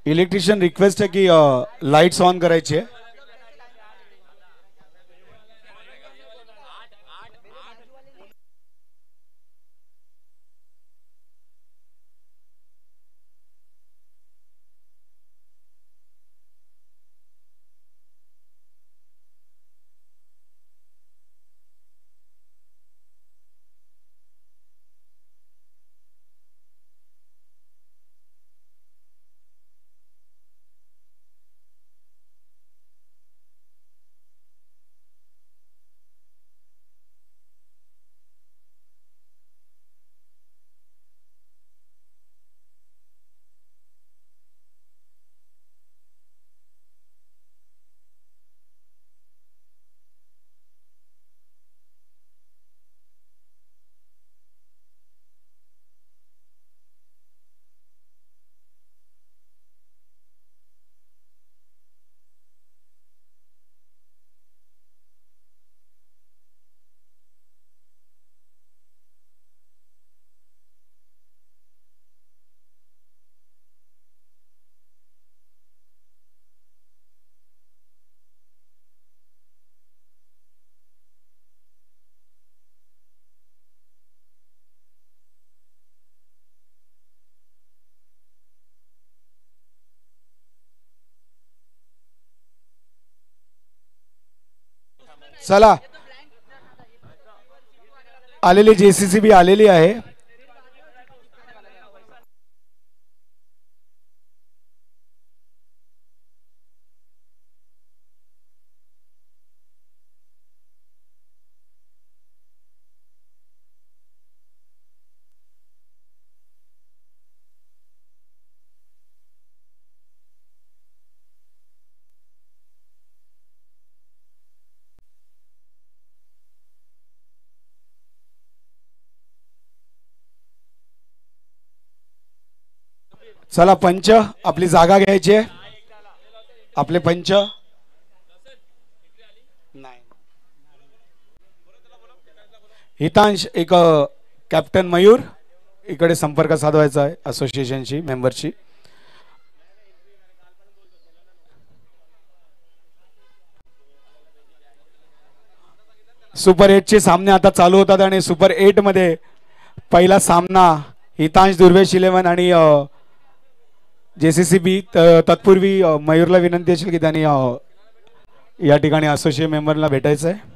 Electrician request है कि lights on करायची आहे. चला आलेली JCCB आलेली आहे. चला पंच आपली जागा घ्यायची आहे. आपले पंच हितांश एक कॅप्टन मयूर इकडे संपर्क साधवायचा आहे असोसिएशनशी मेंबरशी. सुपर 8 चे सामने आता चालू होतात आणि सुपर 8 मध्ये पहिला सामना हितांश दुर्वेश 11 आणि JCCB. तत्पूर्वी मयूरला विनंती असेल की त्यांनी या ठिकाणी असोसिएट मेंबरला भेटायचं आहे.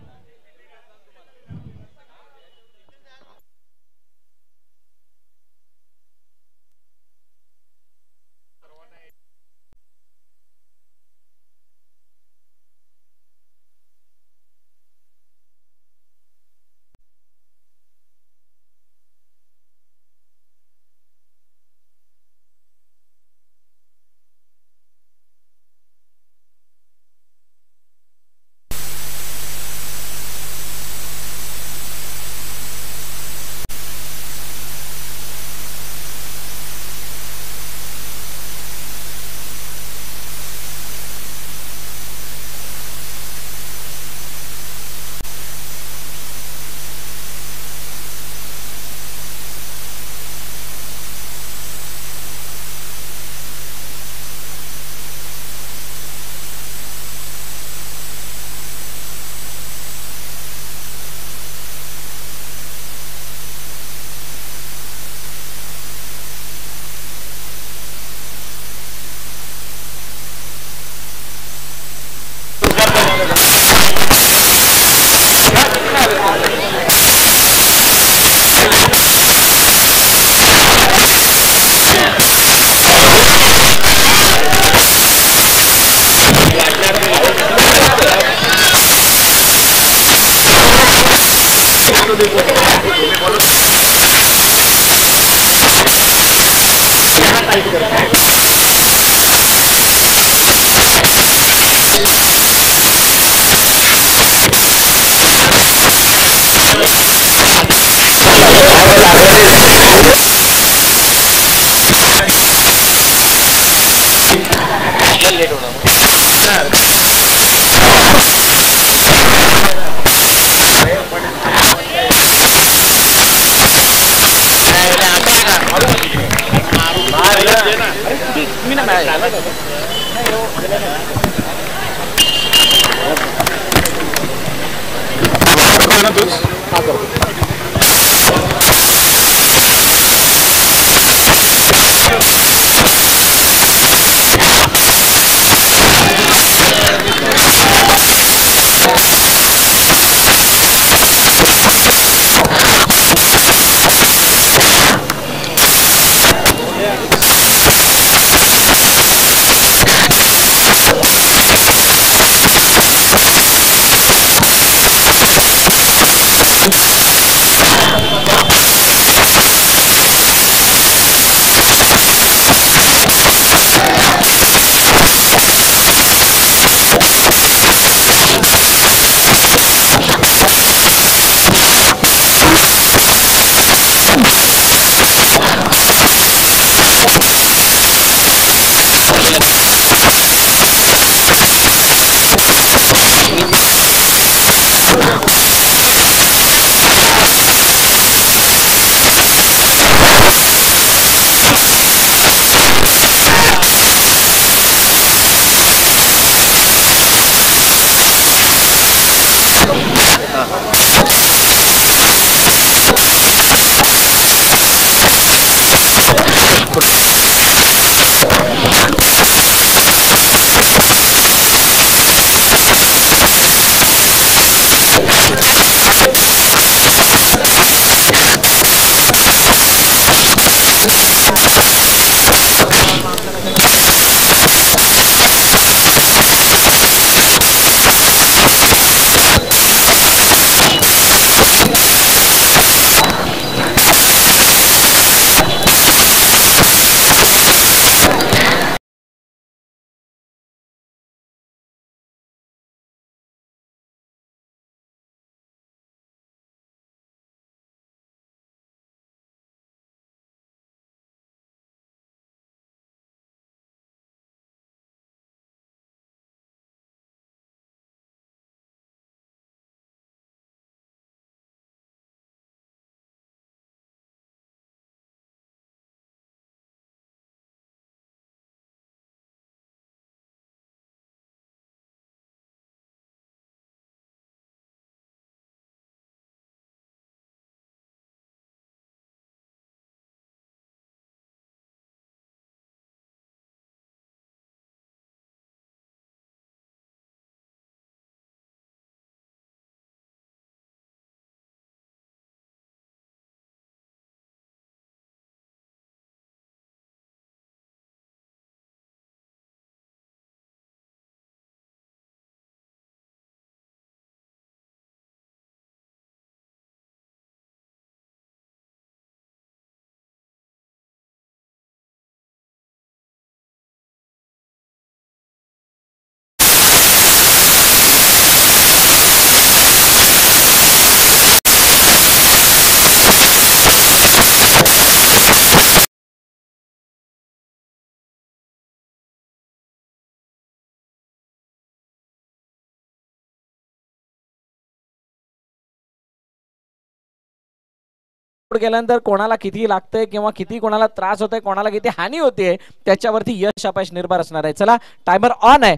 गेल्यानंतर कोणाला किती लागतंय किंवा किती कोणाला त्रास होतोय, कोणाला किती हानी होते, त्याच्यावरती यश अपयश निर्भर असणार आहे. चला टायमर ऑन आहे,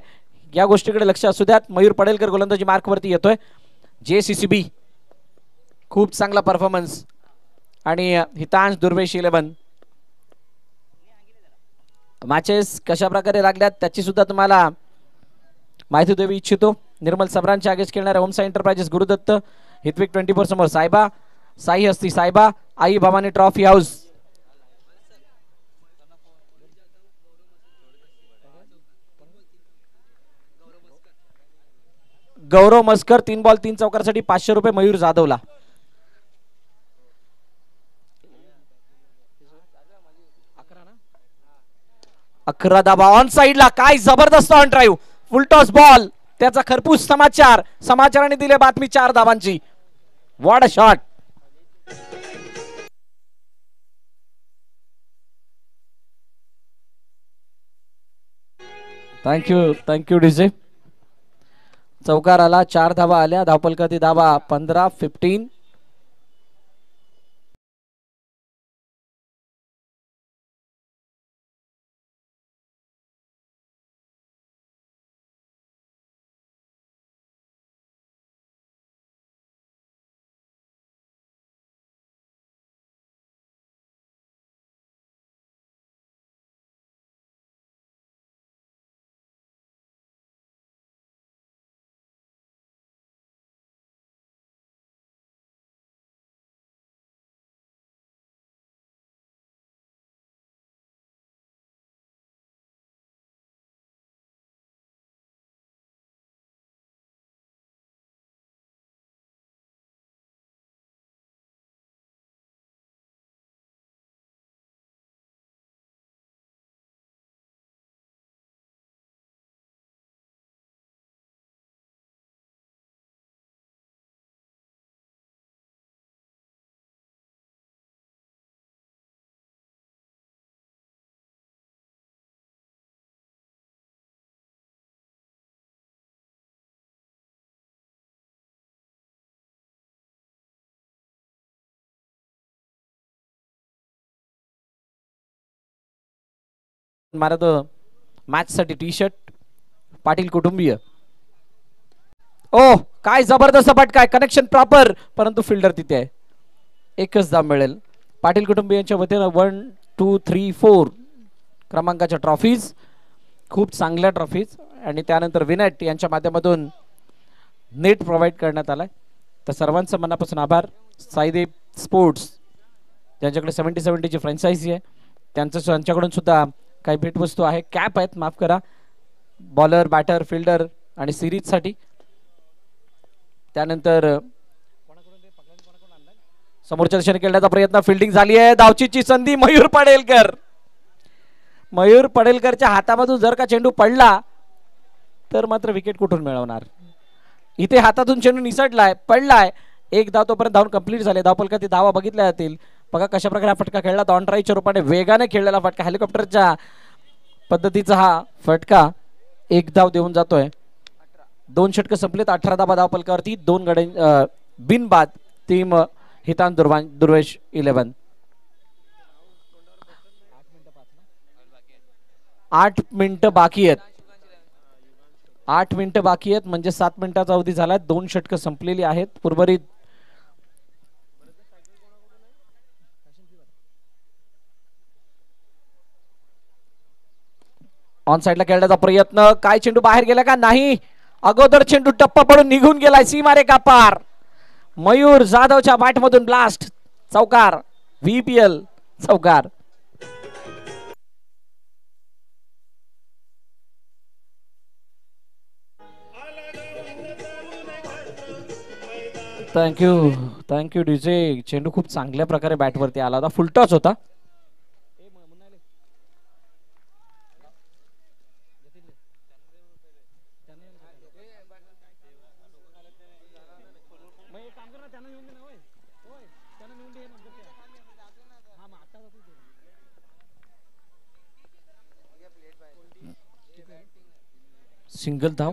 या गोष्टीकडे लक्ष असू द्यात. मयूर पडेलकर गोलंदाजी मार्क वरती येतोय. JCCB खूप चांगला परफॉर्मन्स आणि हितांश दुर्वेश 11 मॅचेस कशा प्रकारे लागल्यात त्याची सुद्धा तुम्हाला माहिती देऊ इच्छितो. निर्मल सबरांच्या आगेच खेळणाऱ्या होमसा एंटरप्राइजेस गुरुदत्त हितविक 24 समोर सायबा साई हस्ती सायबा आई भवानी ट्रॉफी हाऊस. गौरव मस्कर 3 बॉल 3 चौकारासाठी 500 रुपये. मयूर जाधवला अकरा धाबा ऑन साइडला. काय जबरदस्त on drive, full toss ball, त्याचा खरपूस समाचार. समाचाराने दिले बातमी 4 धावांची. What a shot. Thank you DJ. चौकार आला, 4 धावा आल्या. धावपलकाती धावा 15-15. मारत मॅच साठी टी शर्ट पाटील कुटुंबीय. ओ काय जबरदस्त फटका, कनेक्शन प्रॉपर, परंतु फिल्डर तिथे आहे. एकच धाव मिळेल पाटील कुटुंबियांच्या वतीनं. 1 2 3 4 क्रमांकाच्या ट्रॉफीज, खूप चांगल्या ट्रॉफीज, आणि त्यानंतर विनेट यांच्या माध्यमातून नेट प्रोव्हाइड करण्यात आलाय. तर सर्वांचं मनापासून आभार. साईदेव स्पोर्ट्स ज्यांच्याकडे 70-70 ची फ्रँचायझी आहे, त्यांच्याकडून सुद्धा काही भेटवस्तू आहे. कॅप आहेत, माफ करा, बॉलर, बॅटर, फिल्डर आणि सिरीज साठी. त्यानंतर समोरच्या दिशेने खेळण्याचा प्रयत्न, फिल्डिंग झाली आहे, धावचीची संधी, मयूर पडेलकर. मयूर पडेलकरच्या हातामधून जर का चेंडू पडला तर मात्र विकेट कुठून मिळवणार. इथे हातातून चेंडू निसटलाय, पडलाय, एक धाव तोपर्यंत धावून कंप्लीट झाले. धावपलकात धावा बघितल्या जातील. बघा कशा प्रकारे फटका खेळला, ऑन ड्राईव्हच्या रूपाने वेगाने खेळलेला फटका, हेलिकॉप्टरच्या पद्धतीचा हा फटका. एक धाव देऊन जातोय. 2 षटक संपलेत, 18 धावा धावपलकावरती, 2 गडे बिनबाद. टीम हितान दुर्वेश 11. 8 मिनिटं बाकी आहेत. 8 मिनिटं बाकी आहेत, म्हणजे 7 मिनिटाचा अवधी झालाय. 2 षटक संपलेली आहेत. उर्वरित ऑन साइडला खेळण्याचा प्रयत्न, काय चेंडू बाहेर गेला का नाही, अगोदर चेंडू टप्पा पडून निघून गेलाय सीमारेखा पार. मयूर जाधवच्या बॅट मधून ब्लास्ट, चौकार, VPL चौकार. Thank you DJ. चेंडू खूप चांगल्या प्रकारे बॅट वरती आला होता, फुलटॉस होता. सिंगल धाव.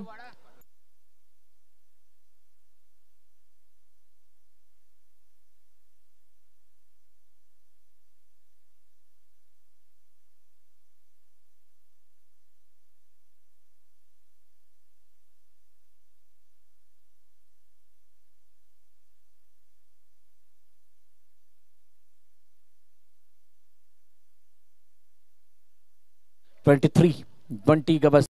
बंटी गबस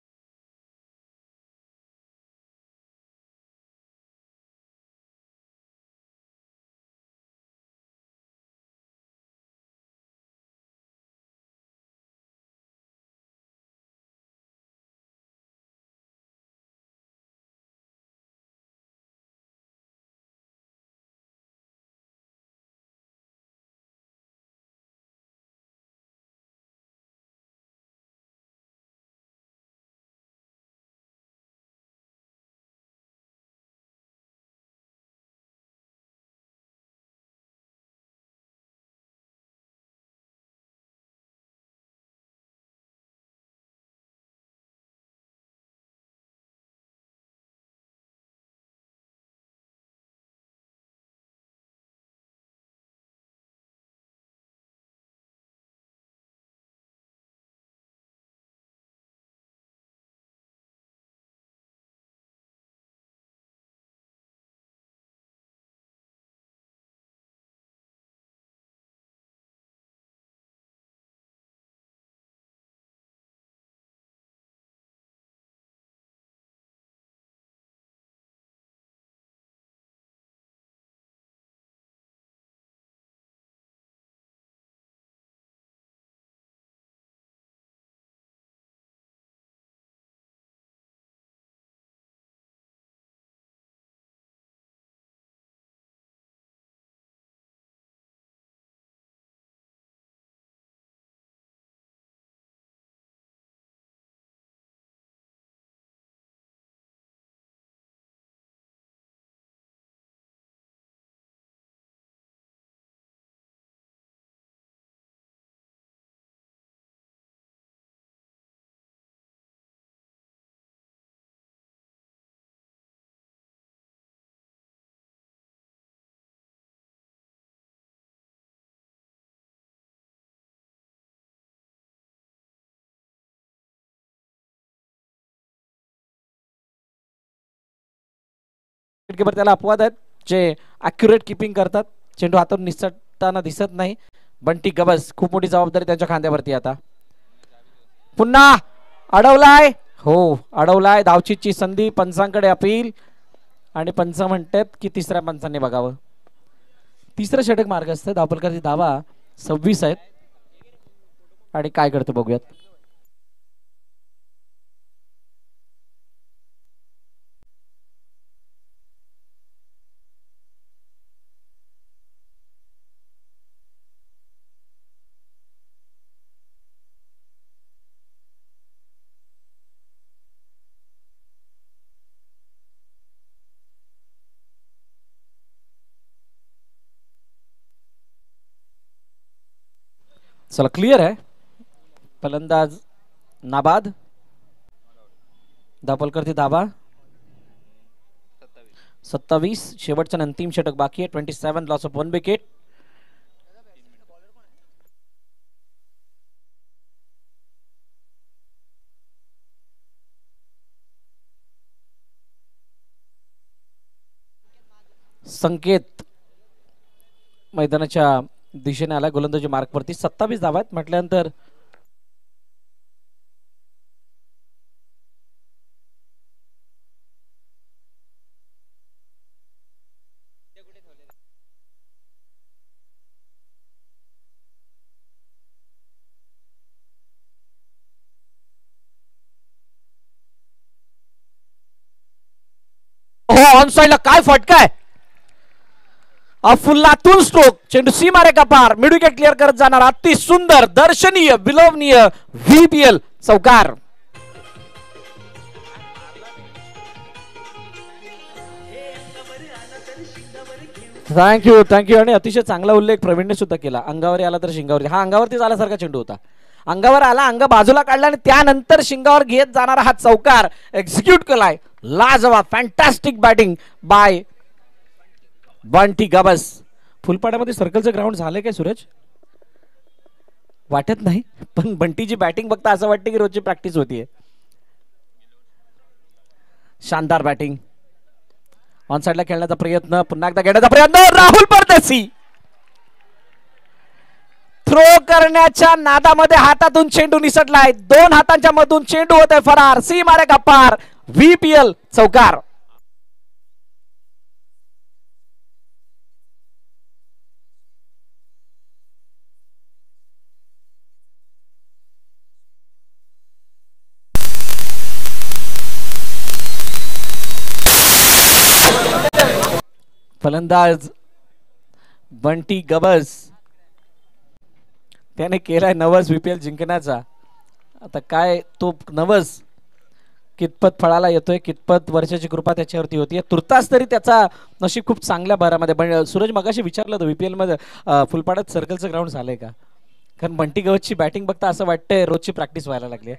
विकेटकीपर त्याला अपवाद आहेत जे ॲक्युरेट किपिंग करतात. चेंडू हातातून निसटताना दिसत नाही. बंटी गबस, खूप मोठी जबाबदारी त्यांच्या खांद्यावरती. आता पुन्हा अडवलाय, हो अडवलाय. धावचीची संधी, पंचांकडे अपील आणि पंच म्हणतात की तिसऱ्या पंचांनी बघावं. तिसरं षटक मार्ग असतं. धावफलकाची धावा 26 आहेत आणि काय करतो बघूयात. चला क्लियर आहे. फलंदाज नाबाद. धावफलकाची धावा 27. शेवटचं अंतिम षटक बाकी आहे. 27 लॉस ऑफ 1 विकेट. संकेत मैदानाच्या दिशेने आला गोलंदाजी मार्कवरती. 27 धावा आहेत म्हटल्यानंतर हो ऑन साइडला काय फटकाय. फुल्लातून स्ट्रोक, चेंडू सी मारे का पार, मिड विकेट क्लिअर करत जाणार अति सुंदर दर्शनीय विलोभनीय व्हीपीएल चौकार. Thank you thank you. आणि अतिशय चांगला उल्लेख प्रवीणने सुद्धा केला. अंगावर आला तर शिंगावरती. हा अंगावरती आल्यासारखा चेंडू होता. अंगावर आला, अंग बाजूला काढला आणि त्यानंतर शिंगावर घेत जाणारा हा चौकार एक्झिक्यूट केलाय. लाजवाब, fantastic batting by Bunty Gabas. फुलपाड्यामध्ये सर्कलचं ग्राउंड झालंय काय सूरज? वाटत नाही, पण बंटीची बॅटिंग बघता असं वाटतं की रोजची प्रॅक्टिस होतीये. शानदार बॅटिंग. ऑन साइडला खेळण्याचा प्रयत्न, पुन्हा एकदा घेण्याचा प्रयत्न. राहुल परदेशी थ्रो करण्याच्या नादामध्ये हातातून चेंडू निसटलाय. 2 हातांच्या मधून चेंडू होते फरार. सी मारे का पार, व्हीपीएल चौकार. फलंदाज बंटी गबस त्याने केलाय नवस व्हीपीएल जिंकण्याचा. आता काय तो नवस कितपत फळाला येतोय, कितपत वर्षाची कृपा त्याच्यावरती होती. तुर्तास तरी त्याचा नशीब खूप चांगल्या भरामध्ये. सूरज मगाशी विचारलं होतं व्हीपीएल मध्ये फुलपाड्यात सर्कलचं ग्राउंड झालंय का, कारण बंटी गवसची बॅटिंग बघता असं वाटतंय रोजची प्रॅक्टिस व्हायला लागली.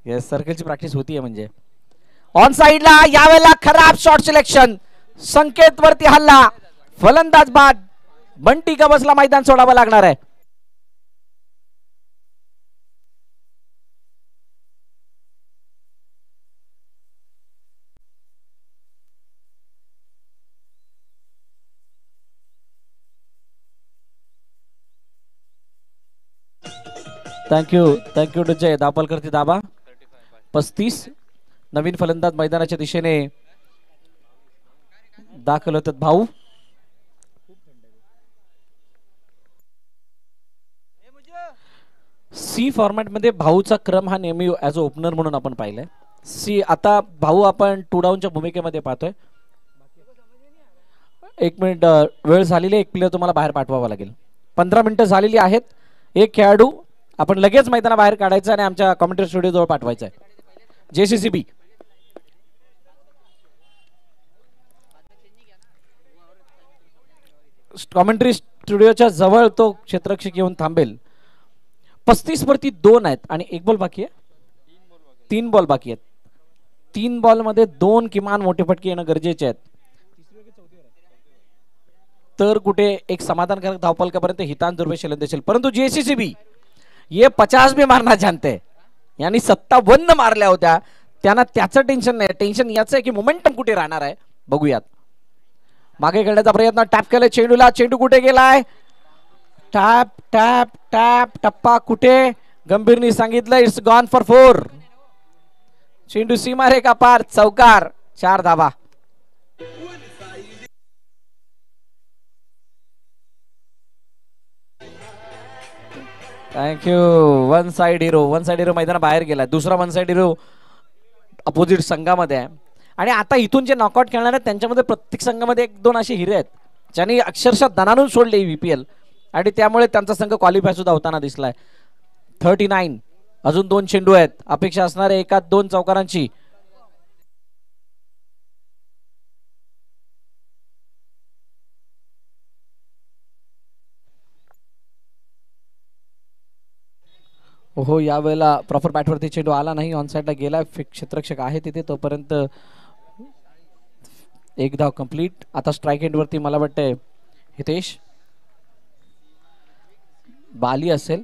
येस, सर्कलची प्रॅक्टिस होतीये म्हणजे. ऑन साइडला यावेळेला खराब शॉट सिलेक्शन. संकेत वरती हल्ला. फलंदाज बाद. बंटी गबसला मैदान सोडावं लागणार आहे. थँक्यू डुजय. दापलकरती दाबा 35. नवीन फलंदाज मैदानाच्या दिशेने दाखल होतात भाऊ. सी फॉर्मॅट मध्ये भाऊचा क्रम हा नेहमी ऍज अ ओपनर म्हणून आपण पाहिलाय. सी आता भाऊ आपण 2 डाऊनच्या भूमिकेमध्ये पाहतोय. 1 मिनिट वेळ झालेली आहे. 1 प्लेयर तुम्हाला बाहेर पाठवावा लागेल. 15 मिनिटं झालेली आहेत. 1 खेळाडू आपण लगेच मैदानाबाहेर काढायचा आणि आमच्या कॉमेंट्री स्टुडिओ जवळ पाठवायचा आहे. जेसीसीबी कॉमेंट्री स्टुडिओच्या जवळ तो क्षेत्ररक्षक येऊन थांबेल. 35 वरती 2 आहेत आणि 1 बॉल बाकी आहे. 3 बॉल बाकी आहेत. 3 बॉल मध्ये 2 किमान मोठे फटके येणं गरजेचे आहेत. तर कुठे एक समाधानकारक धावफलकापर्यंत हितान दुर्वे शेलंद. परंतु जेसीसीबी ये 50 भी मारना जानते हैं. यांनी 57 मारल्या होत्या. त्यांना त्याचं टेन्शन नाही. टेन्शन याचं आहे की मोमेंटम कुठे राहणार आहे. बघूयात. मागे खेळण्याचा प्रयत्न, टॅप केलं चेंडूला, चेंडू कुठे गेलाय, टॅप टॅप टॅप, टप्पा कुठे, गंभीरनी सांगितलं इट्स गॉन फॉर 4. चेंडू सीमारेखा पार, चौकार, 4 धावा. थँक्यू. वन साइड हिरो मैदानाबाहेर गेला. दुसरा वन साइड हिरो अपोजिट संघामध्ये आहे. आणि आता इथून जे नॉकआउट खेळणार आहेत त्यांच्यामध्ये प्रत्येक संघामध्ये 1-2 असे हिरे आहेत ज्यांनी अक्षरशः दणानून सोडले VPL आणि त्यामुळे त्यांचा संघ क्वालिफाय सुद्धा होताना दिसलाय. 39. अजून 2 चेंडू आहेत. अपेक्षा असणार आहे 1-2 चौकारांची. हो, यावेळेला प्रॉपर बॅटवरती चेंडू आला नाही, ऑन साइडला गेला. क्षेत्ररक्षक आहे तिथे, तोपर्यंत 1 धाव कंप्लीट. आता स्ट्राईक एंडवरती मला वाटतंय हितेश बाली असेल.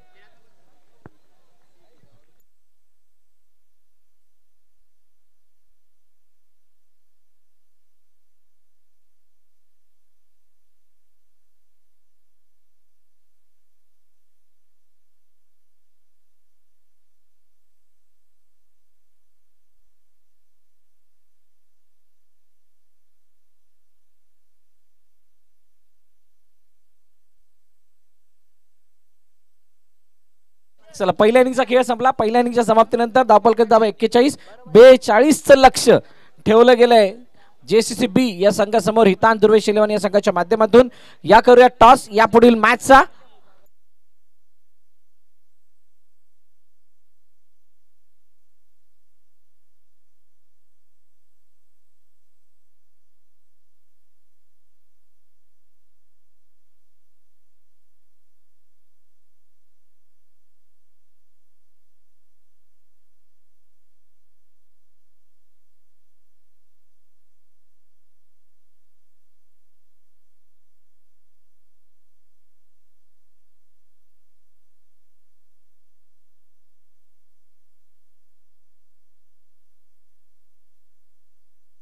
चला, पहिल्या इनिंगचा खेळ संपला. पहिल्या इनिंगच्या समाप्तीनंतर धावफलक धावा 41. 42चं लक्ष ठेवलं गेलंय JCCB या संघासमोर. हितान दुर्वे शिलेवान या संघाच्या माध्यमातून या करूया टॉस या पुढील मॅचचा.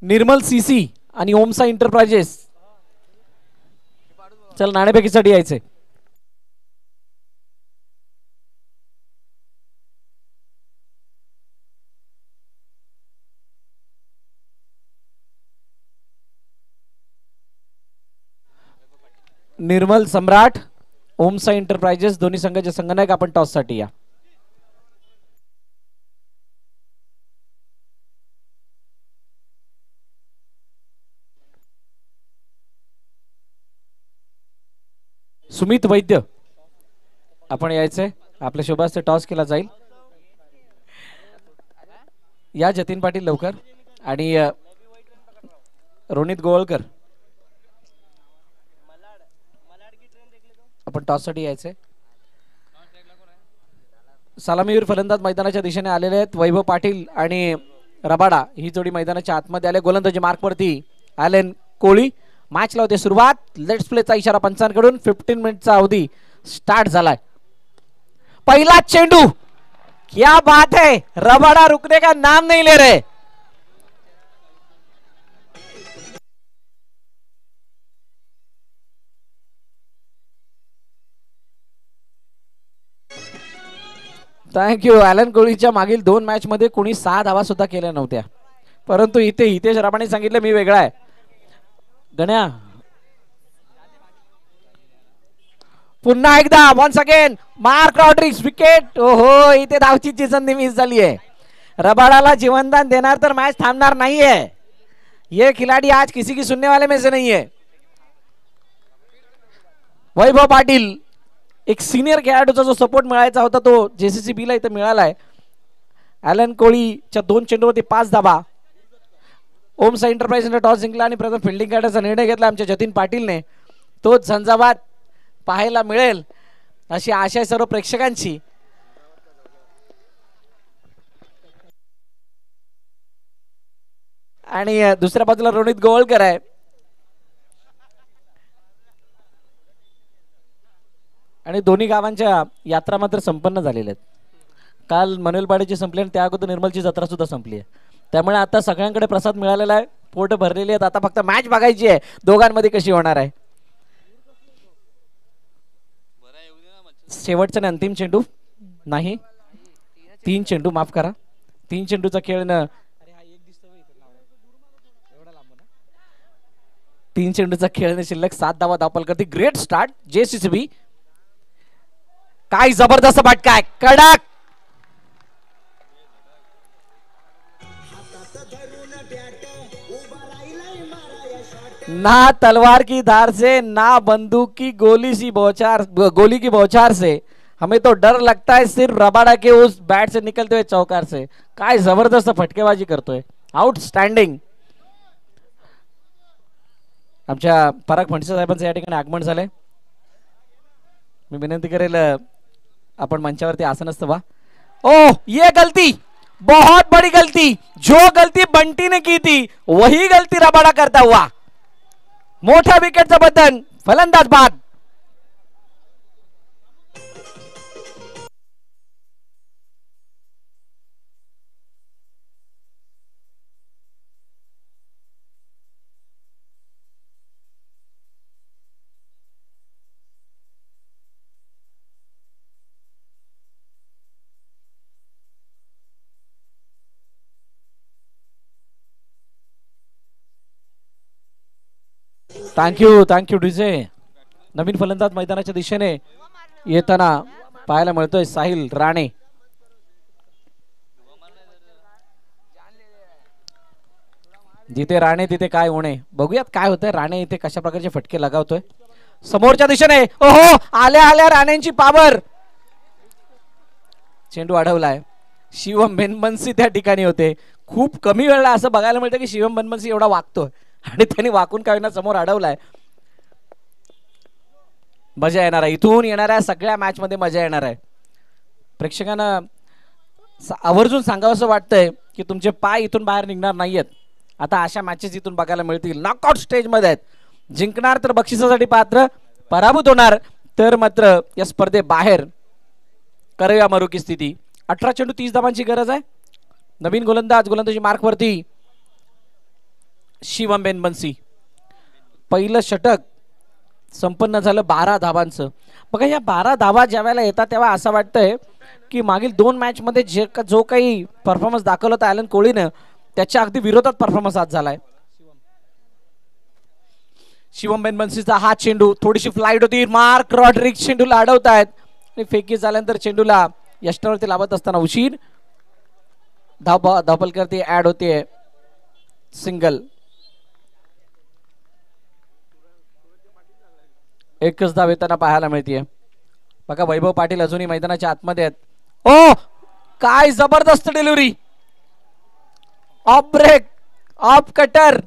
निर्मल CC आणि ओमसा एंटरप्राइजेस. चल, नाणेफेकीसाठी यायचे. निर्मल सम्राट, ओमसा एंटरप्राइजेस दोन्ही संघाचे संघनायक आपण टॉस साठी या. सुमित वैद्य आपण यायचंय. आपल्या शोभास टॉस केला जाईल. या जतीन पाटील लवकर. आणि रोनित गोवळकर आपण टॉस साठी यायचंय. सलामीवीर फलंदाज मैदानाच्या दिशेने आलेले आहेत. वैभव पाटील आणि रबाडा ही जोडी मैदानाच्या आतमध्ये आले. गोलंदाजी मार्कवरती ॲलन कोळी. मॅचला होते सुरुवात. लेट्स प्लेचा इशारा पंचांकडून. 15 मिनिटचा अवधी स्टार्ट झालाय. पहिला चेंडू, क्या बात है, रबाडा रुकने का नाम नहीं ले रहे. थँक्यू. ॲलन कोहलीच्या मागील 2 मॅच मध्ये कोणी 6 धावा सुद्धा केल्या नव्हत्या, परंतु इथे हितेश रामाने सांगितलं मी वेगळा आहे. गण्या पुन्हा एकदा once again Mark Rodrigues wicket. ओहो, इथे धावची संधी मिस झाली आहे. रबाडाला जीवनदान देणार तर मॅच थांबणार नाहीये. ये खिलाडी आज किसी की सुनने वाले में से नहीं है. वैभव पाटील, एक सिनियर खेळाडूचा जो सपोर्ट मिळायचा होता तो JCCB ला इथे मिळालाय. ॲलन कोहलीच्या 2 चेंडूवरती 5 धावा. ओमसा एंटरप्राइजने टॉस जिंकला आणि प्रथम फिल्डिंग करण्याचा निर्णय घेतला आमच्या जतीन पाटीलने. तोच झंझावात पाहायला मिळेल अशी आशा आहे सर्व प्रेक्षकांची. आणि दुसऱ्या बाजूला रोनित गोवळकर आहे. आणि दोन्ही गावांच्या यात्रा मात्र संपन्न झालेल्या आहेत. काल मनोलपाड्याची संपली आणि त्या अगोदर निर्मलची जत्रा सुद्धा संपली आहे. त्यामुळे आता सगळ्यांकडे प्रसाद मिळालेला आहे. पोट भरलेली आहेत. आता फक्त मॅच बघायची आहे दोघांमध्ये कशी होणार आहे. शेवटचा आणि अंतिम चेंडू नाही, 3 चेंडू, माफ करा, 3 चेंडूचा खेळ न 3 चेंडूचा खेळ न शिल्लक 7 धावा धावपल करते. Great start JCCB. काय जबरदस्त फटका आहे, कडक. ना तलवार की धार से ना बंदूक की गोली की बौछार से हमें तो डर लगता है सिर्फ रबाडा के उस बैट से निकलते हुए चौकार से. काय जबरदस्त फटकेबाजी करतोय, आउटस्टँडिंग. आमच्या पराग फणसे साहेबांचं या ठिकाणी आगमन झालंय. मी विनंती करेल आपण मंचावरती आसनस्थ व्हा. ओ ये गलती, बहुत बड़ी गलती, जो गलती बंटी ने की थी वही गलती रबाडा करता हुआ. मोठा विकेटचं बदन, फलंदाज बाद. Thank you DJ. नवीन फलंदाज मैदानाच्या दिशेने येताना पाहायला मिळतोय साहिल राणे. जिथे राणे तिथे काय होणे, बघूयात काय होतंय. राणे इथे कशा प्रकारचे फटके लगावतोय समोरच्या दिशेने. ओहो, आल्या आल्या राणेंची पावर. चेंडू अडवलाय. शिवम बेनबन्सी त्या ठिकाणी होते. खूप कमी वेळेला असं बघायला मिळतं की शिवम बेनबन्सी एवढा वागतोय आणि त्यांनी वाकून काय ना समोर अडवलाय. मजा येणार आहे, इथून येणाऱ्या सगळ्या मॅच मध्ये मजा येणार आहे. प्रेक्षकांना आवर्जून सांगावंसं वाटतंय की तुमचे पाय इथून बाहेर निघणार नाहीयेत. आता अशा मॅचेस इथून बघायला मिळतील. नॉकआउट स्टेज मध्ये आहेत. जिंकणार तर बक्षिसासाठी पात्र, पराभूत होणार तर मात्र या स्पर्धेबाहेर. करूया मरुकी स्थिती. 18 चेंडू 30 धावांची गरज आहे. नवीन गोलंदाजी मार्क वरती शिवम बेनबन्सी. पहिलं षटक संपन्न झालं 12 धावांचं. बघा या 12 धावा ज्या वेळेला येतात तेव्हा असं वाटतंय की मागील 2 मॅच मध्ये जो काही परफॉर्मन्स दाखवला होता ॲलन कोहलीनं त्याच्या अगदी विरोधात परफॉर्मन्स आज झालाय. शिवम बेनबन्सीचा हा चेंडू, थोडीशी फ्लाईट होती. मार्क रॉड्रिक चेंडूला अडवतायत आणि फेकी झाल्यानंतर चेंडूला यष्टीवरती लावत असताना उशीर. धावपल करते, ऍड होते सिंगल. एकच धाव येताना पाहायला मिळतीये. बघा वैभव पाटील अजूनही मैदानाच्या आतमध्ये आहेत. ओ काय जबरदस्त delivery, off break, off cutter.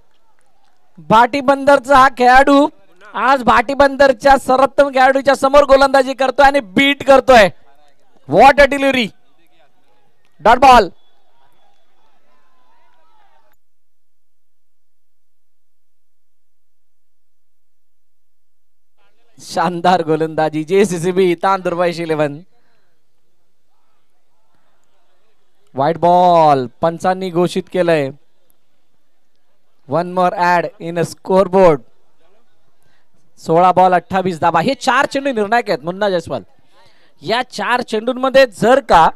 Bhati बंदरचा हा खेळाडू आज भाटी बंदरच्या सर्वोत्तम खेळाडूच्या समोर गोलंदाजी करतोय आणि बीट करतोय. What a delivery, dot ball. शानदार गोलंदाजी JCCB तांदुरबाईश 11. व्हाईट बॉल पंचांनी घोषित केलंय. 1 more add in a score board. 16 ball 28 धावा. हे 4 चेंडू निर्णायक आहेत मुन्ना जयस्वाल. या 4 चेंडूंमध्ये जर का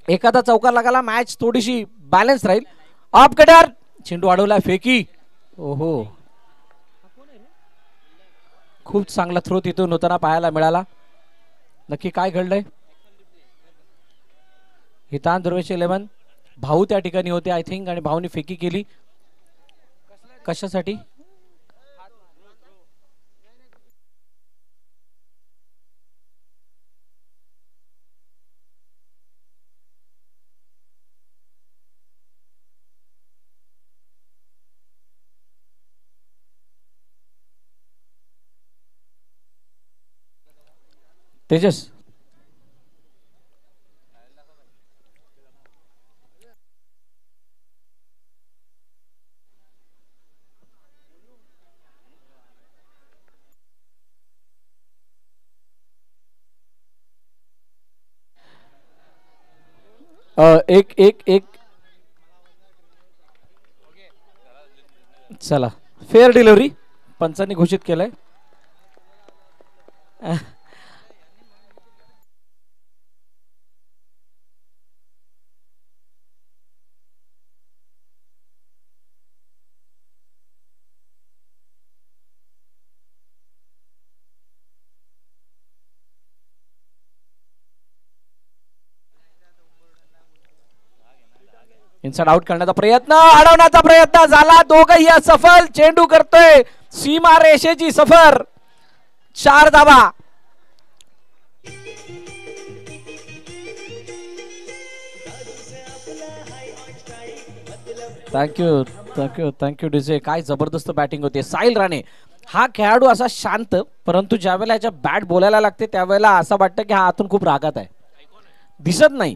एखादा चौकार लागला मॅच थोडीशी बॅलन्स राहील. ऑफ कटर, चेंडू अडवला, फेकी. ओहो, खूप चांगला थ्रो तिथून होताना पाहायला मिळाला. नक्की काय घडलंय. हितान दुर्वेश 11 भाऊ त्या ठिकाणी होते आय थिंक आणि भाऊनी फेकी केली. कशासाठी तेजस. एक चला फेअर डिलिव्हरी पंचांनी घोषित केलंय. इनसाइड आउट करण्याचा प्रयत्न, अडवण्याचा प्रयत्न झाला, दोघही असफल. चेंडू करतोय सीमा रेषेची सफर. 4 धावा. Thank you thank you thank you DJ. काय जबरदस्त बॅटिंग होते. साहिल राणे हा खेळाडू असा शांत, परंतु ज्यावेळेला याच्या बॅट बोलायला लागते त्यावेळेला असं वाटतं की हा आतून खूप रागात आहे, दिसत नाही,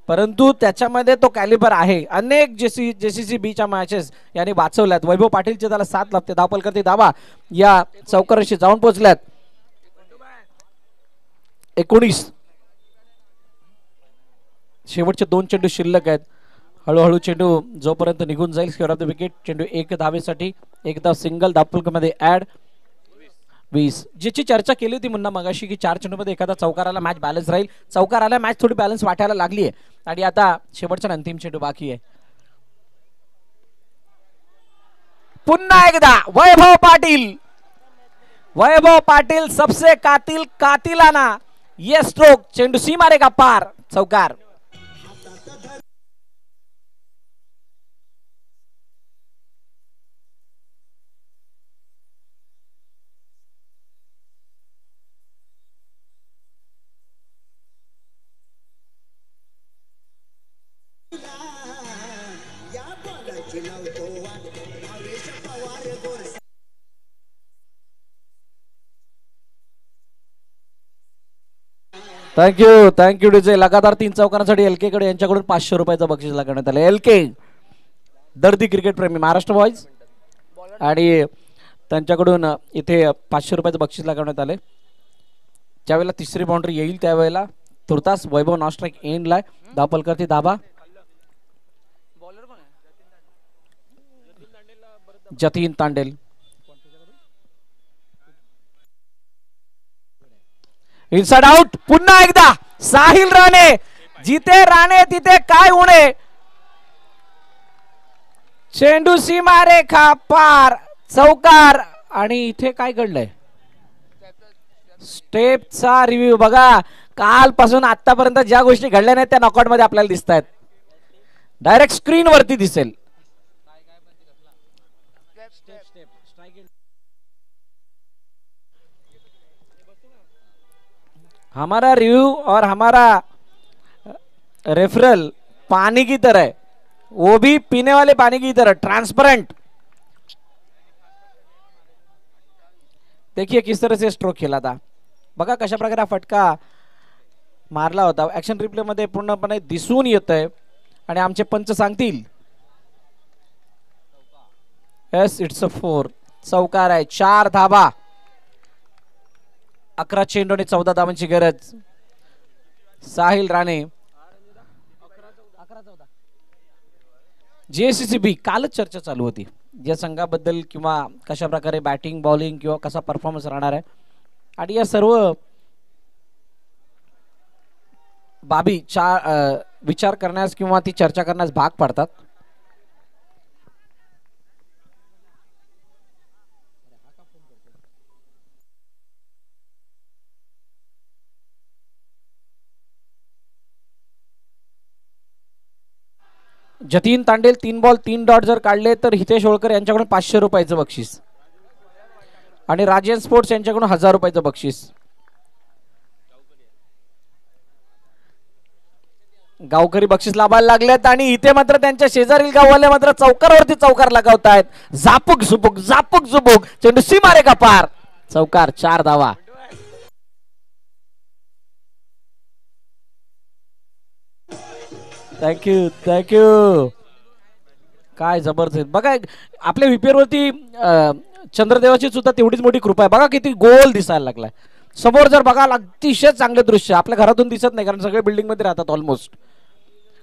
परंतु त्याच्यामध्ये तो कॅलिबर आहे. अनेक जेसीसी बीच्या मॅचेस याने वाचवल्यात. वैभव पाटीलचे त्याला 7 लागते. धावपल करते धावा या चौकाराशी जाऊन पोहोचल्यात. 19 शेवटचे 2 चेंडू शिल्लक आहेत. हळूहळू चेंडू जोपर्यंत निघून जाईल स्क्वेअर ऑफ द विकेट. चेंडू 1 धावेसाठी, 1 धाव सिंगल. धावपल मध्ये ऍड 20. ज्याची चर्चा केली होती मुन्ना मगाशी की 4 चेंडूमध्ये एखादा चौकार आला मॅच बॅलन्स राहील. चौकार आला मॅच थोडी बॅलन्स वाटायला लागली आहे आणि आता शेवटचा अंतिम चेंडू बाकी आहे. पुन्हा एकदा वैभव पाटील. वैभव पाटील सबसे कातिल कातिलाना ये स्ट्रोक. चेंडू सीमा रेखा पार. चौकार. Thank you DJ. लगातार 3 चौकारांसाठी एलके कडे यांच्याकडून 500 रुपयाचं बक्षीस लागण्यात आलं. एलके दर्दी क्रिकेट प्रेमी महाराष्ट्र बॉयज आणि त्यांच्याकडून इथे 500 रुपयाचं बक्षीस लागवण्यात आले. ज्यावेळेला तिसरी बाउंड्री येईल त्यावेळेला तुर्तास वैभव नॉन स्ट्राईक एंडला. धावपल करते धाबा. जतीन तांडेल. Inside out. पुन्हा एकदा साहिल राणे. जिथे राणे तिथे काय उणे. चेंडू सीमा रेखा पार. चौकार. आणि इथे काय घडलंय स्टेपचा रिव्ह्यू बघा. कालपासून आतापर्यंत ज्या गोष्टी घडल्या नाहीत त्या नॉकआउट मध्ये आपल्याला दिसत आहेत. डायरेक्ट स्क्रीन वरती दिसेल. हमारा रिव्यू और हमारा रेफरल पानी की तरह है, वो भी पीने वाले पानी की तरह ट्रांसपेरेंट. देखिए किस तरह से स्ट्रोक खेला था. बघा कशा प्रकारे फटका मारला होता. ऍक्शन रिप्ले मध्ये पूर्णपणे दिसून येत आहे आणि आमचे पंच सांगतील. Yes it's a 4. चौकार आहे. 4 धाबा. 11 चेंडू आणि 14 धावांची गरज. साहिल राणे. जेसीसीबी कालच चर्चा चालू होती या संघाबद्दल किंवा कशा प्रकारे बॅटिंग बॉलिंग किंवा कसा परफॉर्मन्स राहणार आहे आणि या सर्व बाबी विचार करण्यास किंवा ती चर्चा करण्यास भाग पडतात. जतीन तांडेल 3 बॉल 3 डॉट जर काढले तर हितेश होळकर यांच्याकडून 500 रुपयाचं बक्षीस आणि राजेश स्पोर्ट्स यांच्याकडून 1000 रुपयाचं बक्षीस. गावकरी बक्षीस लाभायला लागलेत आणि इथे मात्र त्यांच्या शेजारील गाववाले मात्र चौकारावरती चौकार लगावतायत. झापूक झुपूक झापूक झुपूक. चेंडू सीमा रेखा पार. चौकार. 4 धावा. थँक्यू. काय जबरदस्त बघा. आपल्या विपेर वरती चंद्रदेवाची सुद्धा तेवढीच मोठी कृपा आहे. बघा किती गोल दिसायला लागलाय. समोर जर बघा अतिशय चांगले दृश्य आपल्या घरातून दिसत नाही कारण सगळे बिल्डिंग मध्ये राहतात ऑलमोस्ट.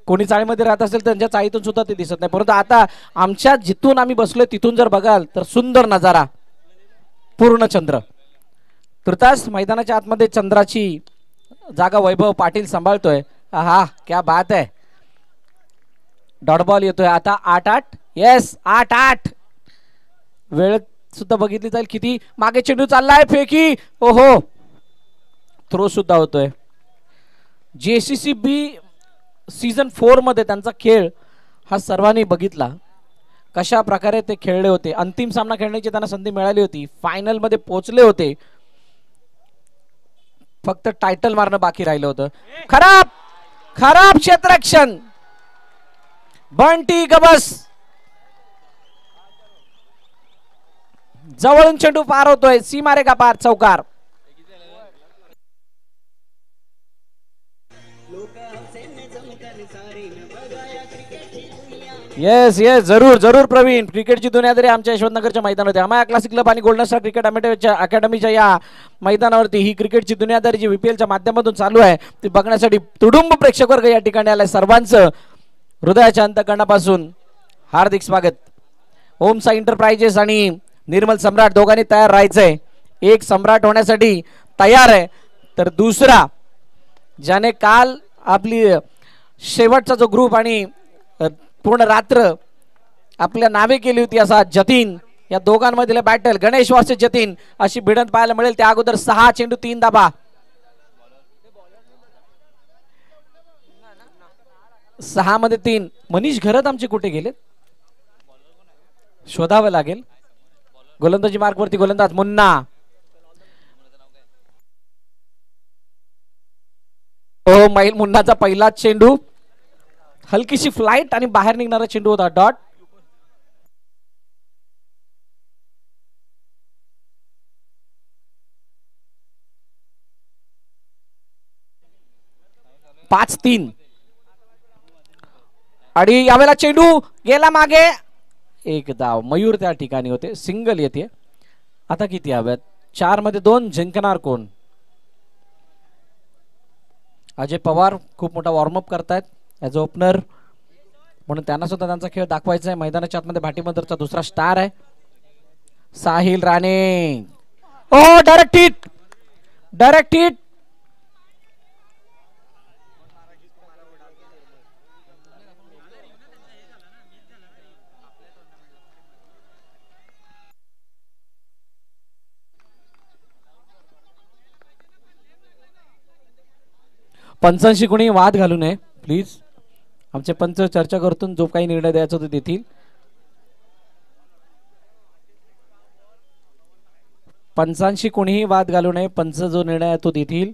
कोणी चाळीमध्ये राहत असेल तर त्यांच्या चाळीतून सुद्धा ते दिसत नाही, परंतु आता आमच्या जिथून आम्ही बसलोय तिथून जर बघाल तर सुंदर नजारा, पूर्ण चंद्र. तुर्तास मैदानाच्या आतमध्ये चंद्राची जागा वैभव पाटील सांभाळतोय. हा क्या बात आहे. डॉट बॉल येतोय आता. 8-8. येस 8-8. वेळ सुद्धा बघितली जाईल किती. मागे चेंडू चाललाय, फेकी. ओहो, थ्रो सुद्धा होतोय. JCCB सीझन 4 मध्ये त्यांचा खेळ हा सर्वांनी बघितला, कशा प्रकारे ते खेळले होते. अंतिम सामना खेळण्याची त्यांना संधी मिळाली होती, फायनल मध्ये पोहोचले होते, फक्त टायटल मारणं बाकी राहिलं होतं. खराब खराब क्षेत्ररक्षण. बंटी गबस जवळून चेंडू पार होतोय, सीमारे का पार, चौकार. येस येस, जरूर जरूर प्रवीण. क्रिकेटची दुनियादारी आमच्या यशवंतनगरच्या मैदानावरती, अमाया क्लासिक क्लब आणि गोल्डन स्टार क्रिकेट अकॅडमीच्या या मैदानावरती ही क्रिकेटची दुनियादारी जी VPLच्या माध्यमातून चालू आहे ती बघण्यासाठी तुडुंब प्रेक्षक वर्ग या ठिकाणी आलाय. सर्वांचं हृदयाच्या अंतकरणापासून हार्दिक स्वागत. ओम साई एंटरप्राइजेस आणि निर्मल सम्राट दोघांनी तयार राहायचंय. एक सम्राट होण्यासाठी तयार आहे, तर दुसरा ज्याने काल आपली शेवटचा जो ग्रुप आणि पूर्ण रात्र आपल्या नावे केली होती असा जतीन, या दोघांमधील बॅटल गणेश वर्सेस जतीन अशी भिडंत पाहायला मिळेल. त्या अगोदर 6 चेंडू 3 धाबा. 6 मध्ये 3. मनीष घरत आमचे कुठे गेले शोधावं लागेल. गोलंदाजी मार्क वरती गोलंदाज मुन्ना. हो, मैल मुन्नाचा पहिलाच चेंडू, हलकीशी फ्लाइट आणि बाहेर निघणारा चेंडू होता. डॉट. पाच 3 आणि यावेळेला चेंडू गेला मागे. एक धाव. मयूर त्या ठिकाणी होते. सिंगल येते. आता किती हव्यात? 4 मध्ये 2. जिंकणार कोण? अजय पवार खूप मोठा वॉर्मअप करतायत ॲज अ ओपनर, म्हणून त्यांना सुद्धा त्यांचा खेळ दाखवायचा आहे. मैदानाच्या आतमध्ये भाटीबंदरचा दुसरा स्टार आहे साहिल राणे. ओ, डायरेक्ट हिट, डायरेक्ट हिट. पंचांशी कोणी वाद घालू नये प्लीज. आमचे पंच चर्चा करतून जो काही निर्णय द्यायचा तो देतील. पंचांशी कोणीही वाद घालू नये. पंच जो निर्णय आहे तो देतील.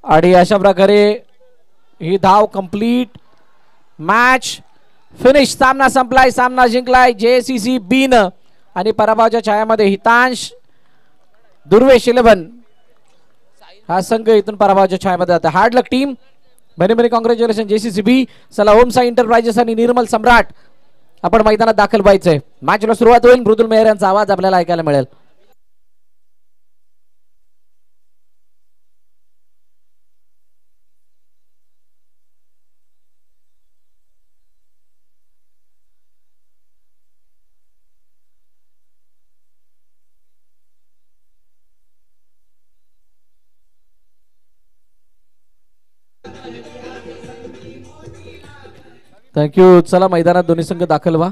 आणि अशा प्रकारे ही धाव कंप्लीट. Match finish. सामना संपलाय, सामना जिंकलाय JCCB न. आणि पराभवाच्या छायामध्ये हितांश दुर्वेश 11 हा संघ इथून पराभवाच्या छायामध्ये जातो. Hard luck team. Many many congratulation JCCB. चला, ओम साई एंटरप्राइजेस आणि निर्मल सम्राट आपण मैदानात दाखल व्हायचंय. मॅचला सुरुवात होईल. मृदुल मेहर यांचा आवाज आपल्याला ऐकायला मिळेल. थँक्यू. चला, मैदानात दोन्ही संघ दाखल व्हा.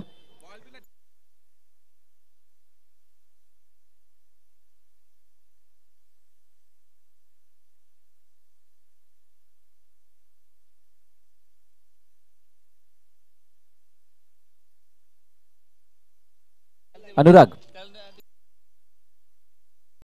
अनुराग